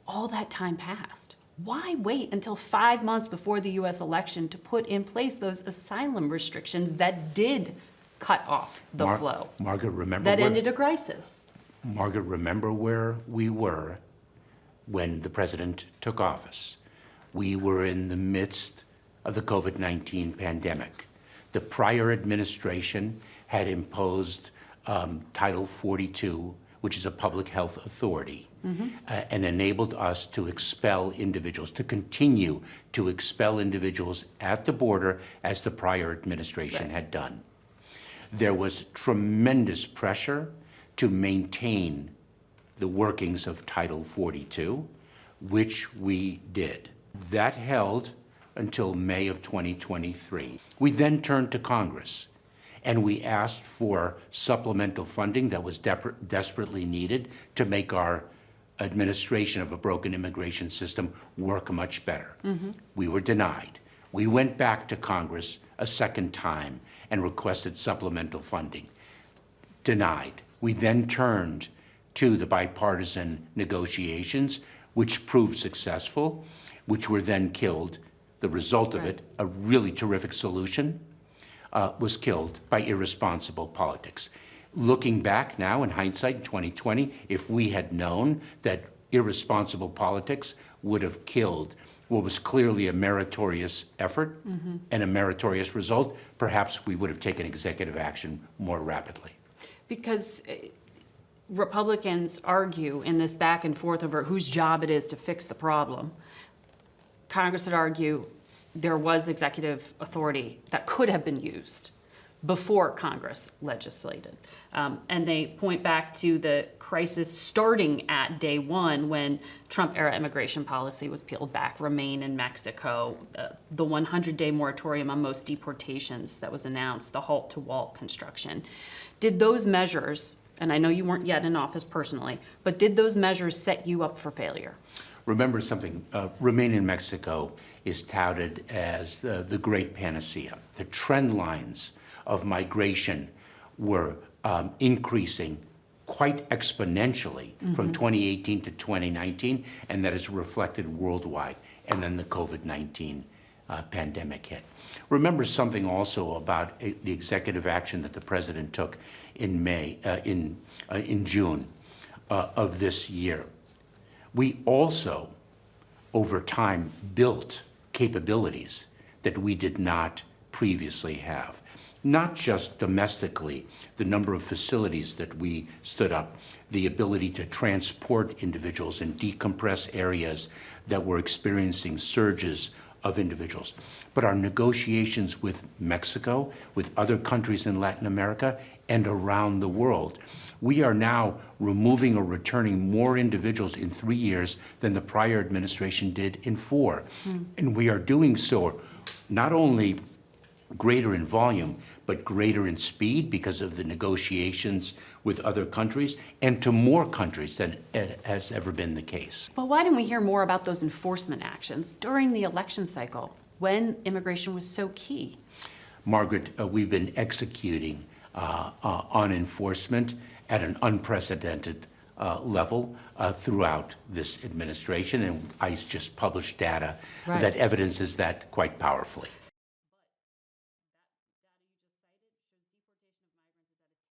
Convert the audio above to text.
all that time passed. Why wait until 5 months before the U.S. election to put in place those asylum restrictions that did cut off the flow? Margaret, remember that ended a crisis. Margaret, remember where we were when the president took office. We were in the midst of the COVID-19 pandemic. The prior administration had imposed Title 42, which is a public health authority, and enabled us to expel individuals, to continue to expel individuals at the border as the prior administration had done. There was tremendous pressure to maintain the workings of Title 42, which we did. That held until May of 2023. We then turned to Congress and we asked for supplemental funding that was desperately needed to make our administration of a broken immigration system work much better. We were denied. We went back to Congress a second time and requested supplemental funding. Denied. We then turned to the bipartisan negotiations, which proved successful, which were then killed. The result of it, a really terrific solution, was killed by irresponsible politics. Looking back now in hindsight in 2020, if we had known that irresponsible politics would have killed what was clearly a meritorious effort and a meritorious result, perhaps we would have taken executive action more rapidly. Because Republicans argue in this back and forth over whose job it is to fix the problem. Congress would argue there was executive authority that could have been used before Congress legislated. And they point back to the crisis starting at day one when Trump-era immigration policy was peeled back, remain in Mexico, the 100-day moratorium on most deportations that was announced, the halt to wall construction. Did those measures, and I know you weren't yet in office personally, but did those measures set you up for failure? Remember something, Remain in Mexico is touted as the great panacea. The trend lines of migration were increasing quite exponentially from 2018 to 2019, and that is reflected worldwide. And then the COVID-19 pandemic hit. Remember something also about the executive action that the president took in June of this year. We also, over time, built capabilities that we did not previously have. Not just domestically, the number of facilities that we stood up, the ability to transport individuals and decompress areas that were experiencing surges of individuals, but our negotiations with Mexico, with other countries in Latin America, and around the world. We are now removing or returning more individuals in 3 years than the prior administration did in 4. And we are doing so not only greater in volume, but greater in speed because of the negotiations with other countries and to more countries than has ever been the case. But why didn't we hear more about those enforcement actions during the election cycle when immigration was so key? Margaret, we've been executing on enforcement at an unprecedented level throughout this administration, and ICE just published data that evidences that quite powerfully.